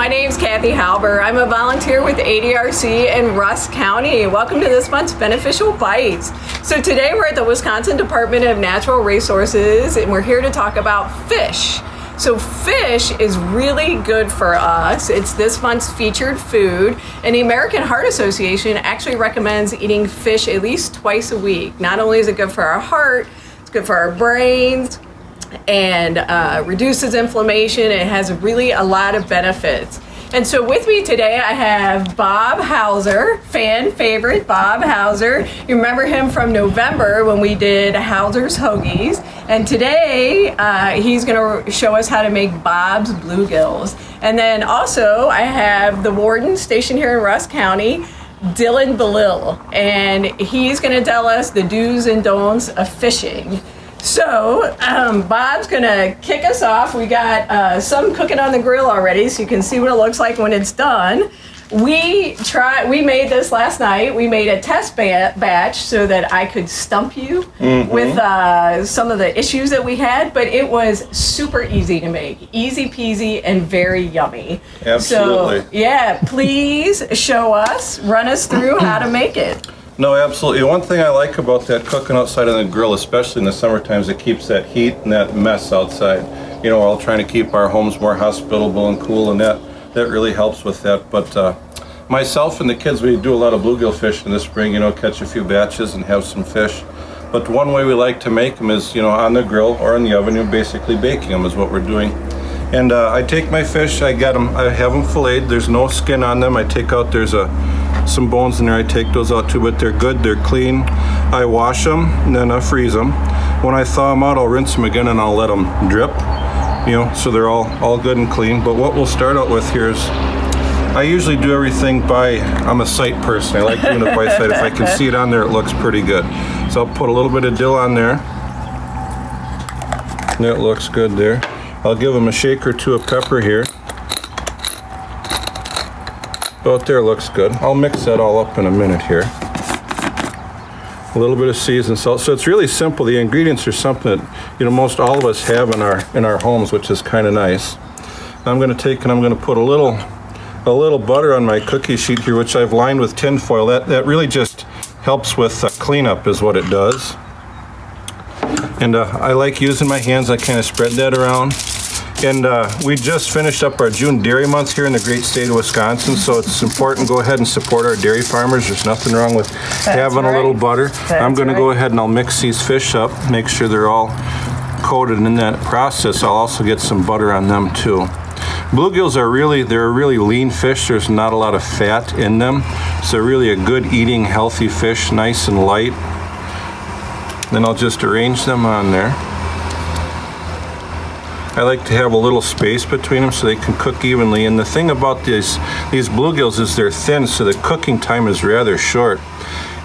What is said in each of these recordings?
my name's Kathy Halber. I'm a volunteer with ADRC in Rusk County. Welcome to this month's Beneficial Bites. So today we're at the Wisconsin Department of Natural Resources and we're here to talk about fish. So fish is really good for us. It's this month's featured food, and the American Heart Association actually recommends eating fish at least twice a week. Not only is it good for our heart, it's good for our brains, and reduces inflammation. It has really a lot of benefits. And so with me today, I have Bob Hauser, fan favorite Bob Hauser. You remember him from November when we did Hauser's Hoagies. And today, he's gonna show us how to make Bob's bluegills. And then also, I have the warden stationed here in Rusk County, Dill, and he's gonna tell us the do's and don'ts of fishing. So, Bob's gonna kick us off. We got some cooking on the grill already, so you can see what it looks like when it's done. We made this last night. We made a test batch so that I could stump you with some of the issues that we had, but it was super easy to make. Easy peasy and very yummy. Absolutely. So, yeah, please show us, run us through how to make it. No, absolutely. One thing I like about that cooking outside on the grill, especially in the summer times, it keeps that heat and that mess outside. You know, while trying to keep our homes more hospitable and cool, and that really helps with that. But myself and the kids, we do a lot of bluegill fishing in the spring, you know, catch a few batches and have some fish. But one way we like to make them is, you know, on the grill or in the oven, you're basically baking them is what we're doing. And I take my fish, I have them filleted, there's no skin on them. I take out, there's some bones in there, I take those out too, but they're good, they're clean. I wash them, and then I freeze them. When I thaw them out, I'll rinse them again and I'll let them drip, you know, so they're all good and clean. But what we'll start out with here is, I usually do everything I'm a sight person. I like doing it by sight. If I can see it on there, it looks pretty good. So I'll put a little bit of dill on there. That looks good there. I'll give them a shake or two of pepper here. About there looks good. I'll mix that all up in a minute here. A little bit of seasoned salt. So it's really simple. The ingredients are something that, you know, most all of us have in our homes, which is kind of nice. I'm going to take and I'm going to put a little butter on my cookie sheet here, which I've lined with tin foil. That really just helps with cleanup is what it does. And I like using my hands. I kind of spread that around. And we just finished up our June dairy month here in the great state of Wisconsin, so it's important to go ahead and support our dairy farmers. There's nothing wrong with having a little butter. I'm going to go ahead and I'll mix these fish up, make sure they're all coated, and in that process I'll also get some butter on them too. Bluegills they're a really lean fish. There's not a lot of fat in them, so really a good eating healthy fish, nice and light. Then I'll just arrange them on there. I like to have a little space between them so they can cook evenly. And the thing about these bluegills is they're thin, so the cooking time is rather short.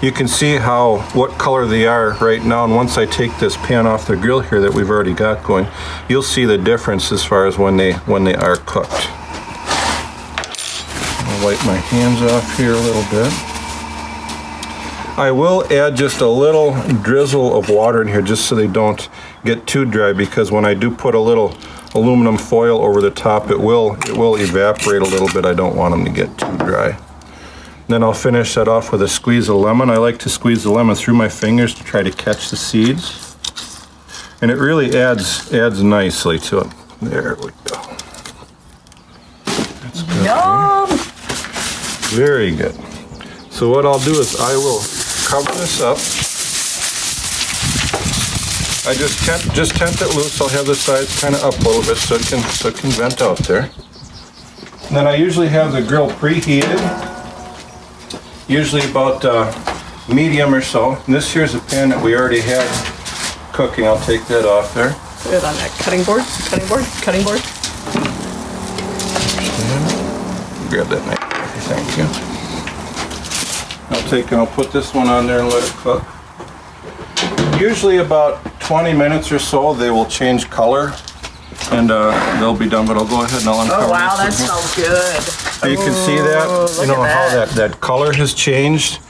You can see what color they are right now, and once I take this pan off the grill here that we've already got going, you'll see the difference as far as when they are cooked. I'll wipe my hands off here a little bit. I will add just a little drizzle of water in here just so they don't get too dry, because when I do put a little aluminum foil over the top, it will evaporate a little bit. I don't want them to get too dry. Then I'll finish that off with a squeeze of lemon. I like to squeeze the lemon through my fingers to try to catch the seeds. And it really adds nicely to it. There we go. That's good. Yum! Very good. So what I'll do is I will cover this up. I just tent it loose. I'll have the sides kind of up a little bit so it can vent out there. And then I usually have the grill preheated, usually about medium or so. And this here's a pan that we already had cooking. I'll take that off there. Put it on that cutting board. Grab that knife. Thank you. I'll put this one on there and let it cook. Usually about 20 minutes or so they will change color and they'll be done, but I'll go ahead and I'll uncover this. Oh wow, that smells good. You can see that, you know how that color has changed.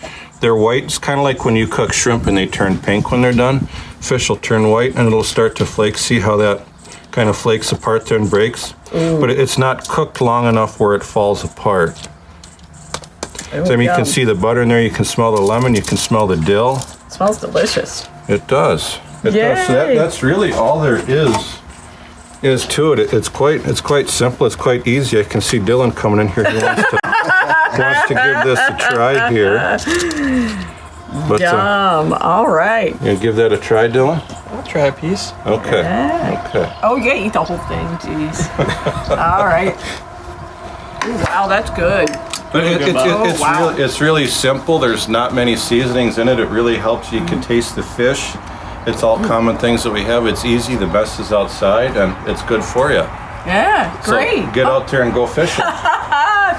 They're white. It's kind of like when you cook shrimp and they turn pink when they're done. Fish will turn white and it'll start to flake. See how that kind of flakes apart there and breaks. But it's not cooked long enough where it falls apart. So, I mean, you can see the butter in there, you can smell the lemon, you can smell the dill. It smells delicious. It does. It does. So that's really all there is to it. It's quite simple. It's quite easy. I can see Dylan coming in here. He wants to give this a try here. But, Yum. All right. You gonna give that a try, Dylan? I'll try a piece. Okay. Yeah. Okay. Oh, yeah, eat the whole thing. Jeez. All right. Ooh, wow, that's good. But it's really simple. There's not many seasonings in it. It really helps. You can taste the fish. It's all common things that we have. It's easy. The best is outside, and it's good for you. Yeah, great. So get out there and go fishing.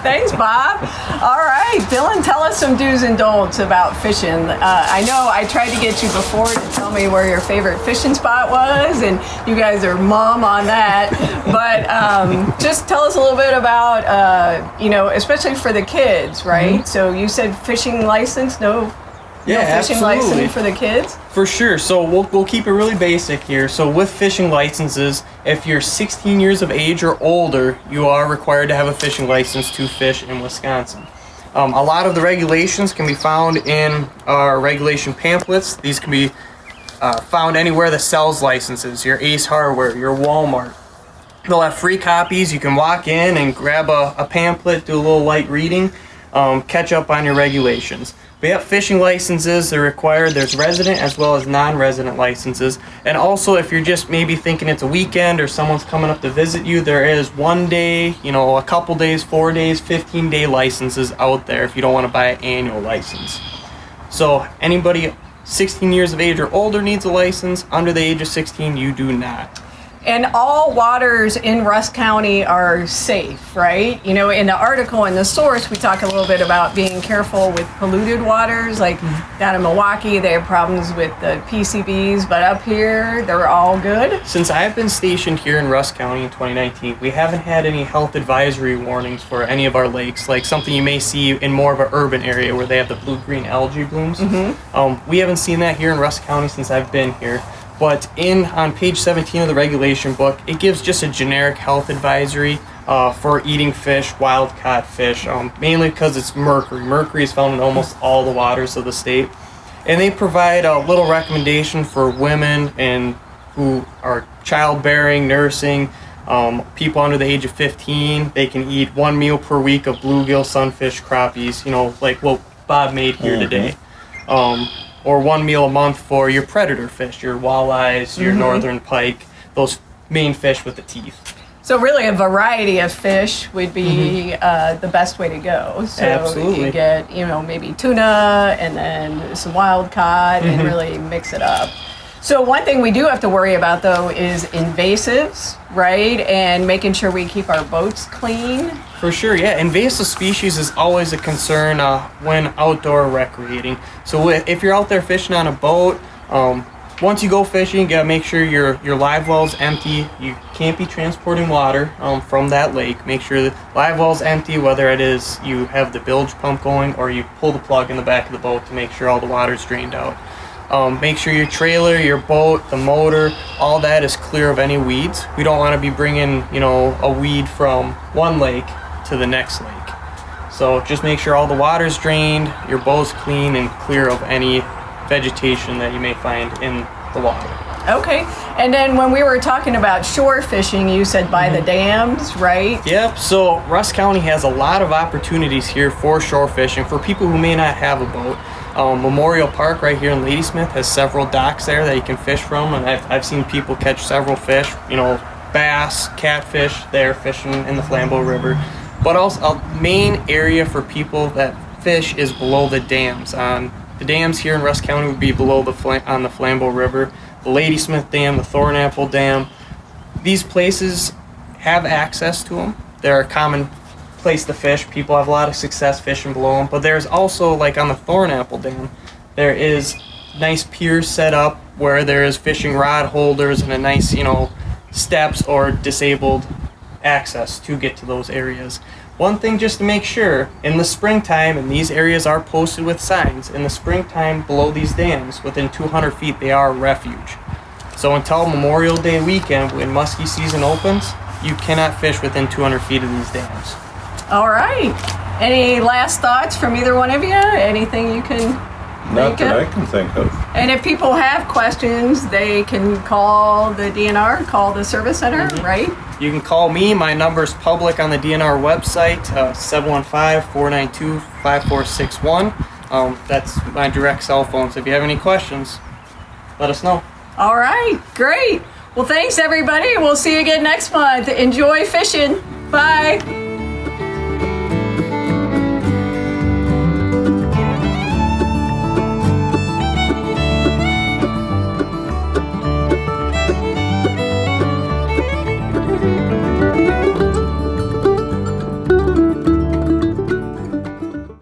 Thanks, Bob. All right, Dylan, tell us some do's and don'ts about fishing. I know I tried to get you before to tell me where your favorite fishing spot was, and you guys are mom on that. But just tell us a little bit about, especially for the kids, right? So you said fishing license, no fishing license for the kids? For sure. So we'll keep it really basic here. So with fishing licenses, if you're 16 years of age or older, you are required to have a fishing license to fish in Wisconsin. A lot of the regulations can be found in our regulation pamphlets. These can be found anywhere that sells licenses, your Ace Hardware, your Walmart. They'll have free copies. You can walk in and grab a pamphlet, do a little light reading, catch up on your regulations. But yeah, fishing licenses are required. There's resident as well as non-resident licenses. And also, if you're just maybe thinking it's a weekend or someone's coming up to visit you, there is 1 day, a couple days, 4 days, 15-day licenses out there if you don't want to buy an annual license. So anybody 16 years of age or older needs a license. Under the age of 16, you do not. And all waters in Rusk County are safe, right? In the article in the source, we talk a little bit about being careful with polluted waters. Like down in Milwaukee, they have problems with the PCBs, but up here, they're all good. Since I've been stationed here in Rusk County in 2019, we haven't had any health advisory warnings for any of our lakes, like something you may see in more of an urban area where they have the blue-green algae blooms. We haven't seen that here in Rusk County since I've been here. But on page 17 of the regulation book, it gives just a generic health advisory for eating fish, wild-caught fish, mainly because it's mercury. Mercury is found in almost all the waters of the state. And they provide a little recommendation for women and who are childbearing, nursing, people under the age of 15. They can eat 1 meal per week of bluegill, sunfish, crappies, like what Bob made here today. Or 1 meal a month for your predator fish, your walleyes, your northern pike, those main fish with the teeth. So really a variety of fish would be the best way to go. So Absolutely. you get, maybe tuna and then some wild caught and really mix it up. So one thing we do have to worry about though is invasives, right? And making sure we keep our boats clean. For sure, yeah. Invasive species is always a concern when outdoor recreating. So if you're out there fishing on a boat, once you go fishing, you gotta make sure your live well's empty. You can't be transporting water from that lake. Make sure the live well's empty, whether it is you have the bilge pump going or you pull the plug in the back of the boat to make sure all the water's drained out. Make sure your trailer, your boat, the motor, all that is clear of any weeds. We don't want to be bringing, a weed from one lake to the next lake. So just make sure all the water's drained, your boat's clean and clear of any vegetation that you may find in the water. Okay. And then when we were talking about shore fishing, you said by the dams, right? Yep. So Rusk County has a lot of opportunities here for shore fishing for people who may not have a boat. Memorial Park right here in Ladysmith has several docks there that you can fish from, and I've seen people catch several fish, bass, catfish there fishing in the Flambeau River. But also a main area for people that fish is below the dams. The dams here in Rusk County would be below on the Flambeau River, the Ladysmith Dam, the Thornapple Dam. These places have access to them. They're a common place to fish. People have a lot of success fishing below them. But there's also, like on the Thornapple Dam, there is nice piers set up where there is fishing rod holders and a nice, steps or disabled access to get to those areas. One thing just to make sure, in the springtime, and these areas are posted with signs, in the springtime below these dams, within 200 feet, they are a refuge. So until Memorial Day weekend, when muskie season opens, you cannot fish within 200 feet of these dams. All right. Any last thoughts from either one of you? Anything you can Not think of? that I can think of. And if people have questions, they can call the DNR, call the service center, right? You can call me. My number's public on the DNR website, 715-492-5461. That's my direct cell phone. So if you have any questions, let us know. All right, great. Well, thanks everybody. We'll see you again next month. Enjoy fishing. Bye.